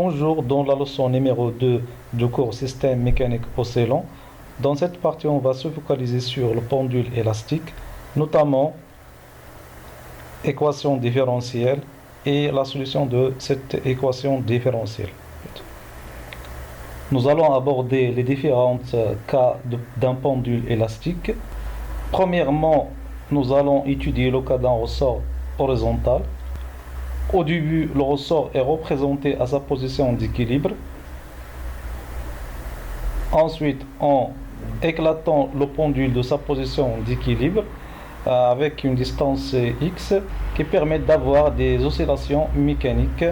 Bonjour, dans la leçon numéro 2 du cours Système mécanique oscillant. Dans cette partie, on va se focaliser sur le pendule élastique, notamment équation différentielle et la solution de cette équation différentielle. Nous allons aborder les différents cas d'un pendule élastique. Premièrement, nous allons étudier le cas d'un ressort horizontal. Au début, le ressort est représenté à sa position d'équilibre. Ensuite, en éclatant le pendule de sa position d'équilibre avec une distance x qui permet d'avoir des oscillations mécaniques.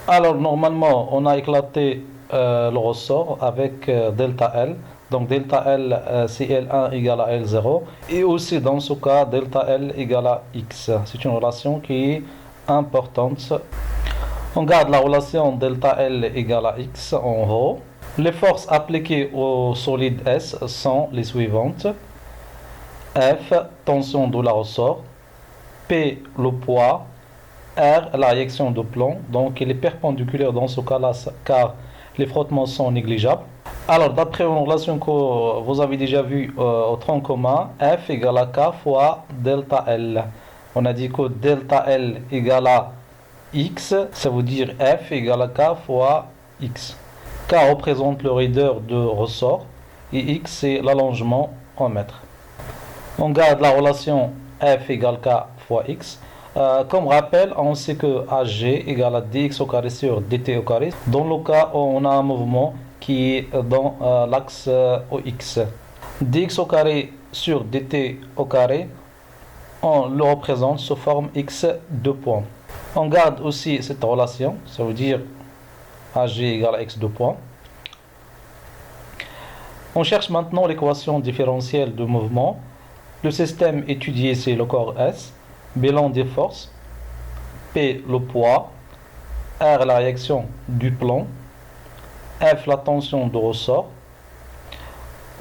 Alors, normalement, on a éclaté le ressort avec delta L. Donc delta L, c'est L1 égale à L0. Et aussi dans ce cas, delta L égale à X. C'est une relation qui est importante. On garde la relation delta L égale à X en haut. Les forces appliquées au solide S sont les suivantes. F, tension de la ressort. P, le poids. R, la réaction de plomb. Donc il est perpendiculaire dans ce cas-là car les frottements sont négligeables. Alors, d'après une relation que vous avez déjà vue au tronc commun, F égale à K fois delta L. On a dit que delta L égale à X, ça veut dire F égale à K fois X. K représente le raideur de ressort et X c'est l'allongement en mètres. On garde la relation F égale K fois X. Comme rappel, on sait que AG égale à dx au carré sur dt au carré. Dans le cas où on a un mouvement qui est dans l'axe OX. dx au carré sur dt au carré, on le représente sous forme x 2 points. On garde aussi cette relation, ça veut dire AG égale à x 2 points. On cherche maintenant l'équation différentielle de mouvement. Le système étudié, c'est le corps S. Bilan des forces, P le poids, R la réaction du plomb, F la tension de ressort.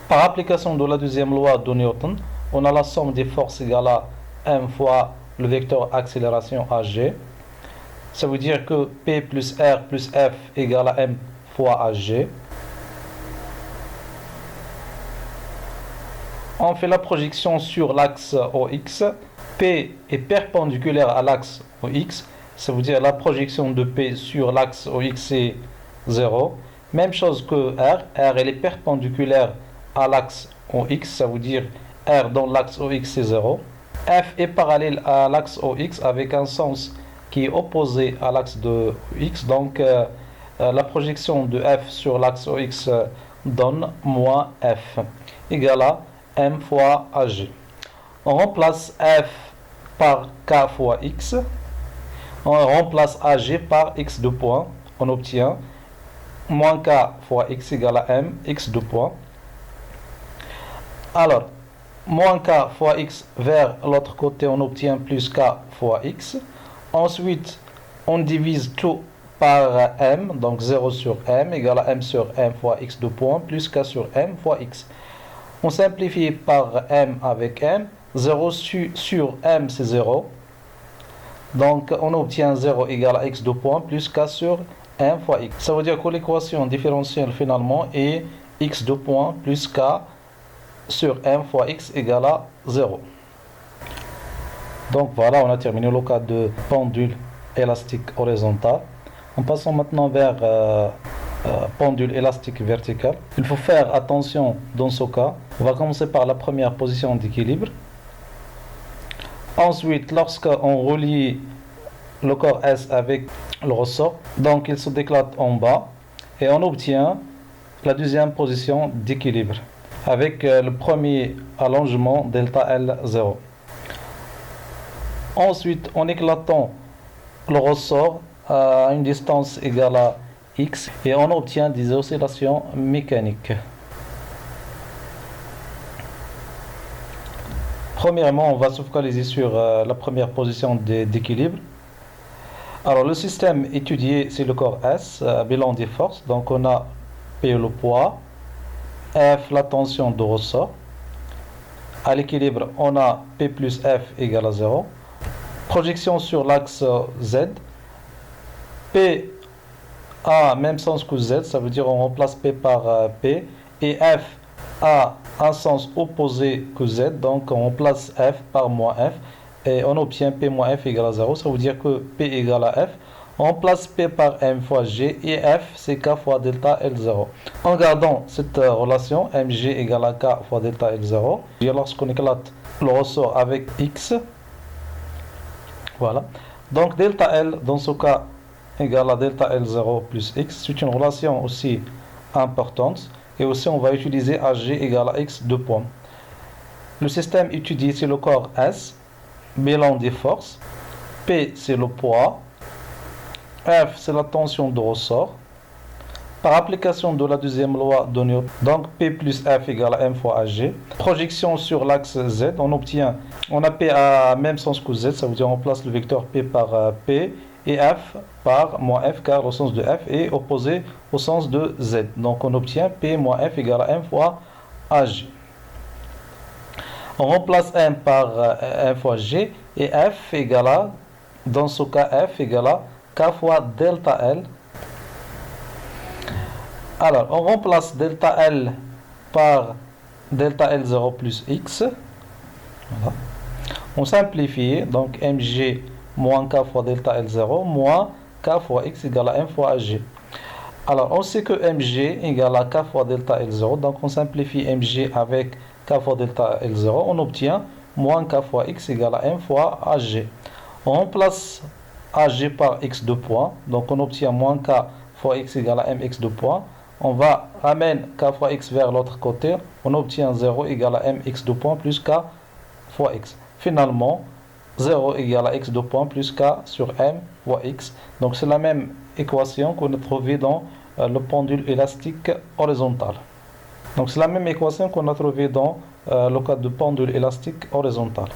Par application de la deuxième loi de Newton, on a la somme des forces égale à M fois le vecteur accélération AG. Ça veut dire que P plus R plus F égale à M fois AG. On fait la projection sur l'axe OX. P est perpendiculaire à l'axe OX, ça veut dire la projection de P sur l'axe OX est 0. Même chose que R, elle est perpendiculaire à l'axe OX, ça veut dire R dans l'axe OX est 0. F est parallèle à l'axe OX avec un sens qui est opposé à l'axe de X, donc la projection de F sur l'axe OX donne moins F, égale à M fois AG. On remplace F par K fois X. On remplace AG par X 2 points. On obtient moins K fois X égale à M, X 2 points. Alors, moins K fois X vers l'autre côté, on obtient plus K fois X. Ensuite, on divise tout par M, donc 0 sur M égale à M sur M fois X 2 points, plus K sur M fois X. On simplifie par M avec M. 0 sur M c'est 0. Donc on obtient 0 égale à x 2 points plus k sur M fois x. Ça veut dire que l'équation différentielle finalement est x 2 points plus k sur M fois x égale à 0. Donc voilà, on a terminé le cas de pendule élastique horizontal. En passant maintenant vers pendule élastique vertical. Il faut faire attention dans ce cas. On va commencer par la première position d'équilibre. Ensuite, lorsqu'on relie le corps S avec le ressort, donc il se déclate en bas et on obtient la deuxième position d'équilibre avec le premier allongement delta L0. Ensuite, en éclatant le ressort à une distance égale à X et on obtient des oscillations mécaniques. Premièrement, on va se focaliser sur la première position d'équilibre. Alors, le système étudié, c'est le corps S, bilan des forces. Donc, on a P le poids, F la tension de ressort. À l'équilibre, on a P plus F égale à 0. Projection sur l'axe Z. P a même sens que Z, ça veut dire on remplace P par P. Et F a un sens opposé que Z, donc on remplace F par moins F. Et on obtient P moins F égale à 0, ça veut dire que P égale à F. On remplace P par M fois G et F c'est K fois delta L0. En gardant cette relation, Mg égale à K fois delta L0, et lorsqu'on éclate le ressort avec X, voilà. Donc delta L dans ce cas égale à delta L0 plus X, c'est une relation aussi importante. Et aussi on va utiliser Ag égale à X 2 points. Le système étudié c'est le corps S, bilan des forces, P c'est le poids, F c'est la tension de ressort. Par application de la deuxième loi de Newton, donc P plus F égale à M fois Ag. Projection sur l'axe Z, on a P à même sens que Z, ça veut dire on place le vecteur P par P et F par moins F car le sens de F est opposé au sens de Z. Donc on obtient P moins F égale à M fois Ag. On remplace M par M fois G et F égale à, dans ce cas F égale à K fois delta L. Alors on remplace delta L par delta L0 plus X. Voilà. On simplifie, donc Mg moins K fois delta L0 moins K fois X égale à M fois Ag. Alors on sait que Mg égale à K fois delta L0, donc on simplifie Mg avec K fois delta L0, on obtient moins K fois X égale à M fois Ag. On remplace Ag par X 2 points, donc on obtient moins K fois X égale à Mx 2 points. On va ramener K fois X vers l'autre côté, on obtient 0 égale à Mx 2 points plus K fois X. Finalement, 0 égale à X 2 points plus K sur M fois X. Donc c'est la même équation qu'on a trouvée dans le pendule élastique horizontal. Donc c'est la même équation qu'on a trouvée dans le cas de pendule élastique horizontal.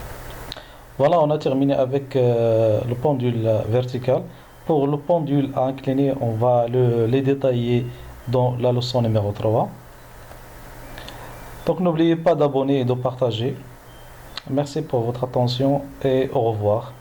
Voilà, on a terminé avec le pendule vertical. Pour le pendule incliné, on va les détailler dans la leçon numéro 3. Donc n'oubliez pas d'abonner et de partager. Merci pour votre attention et au revoir.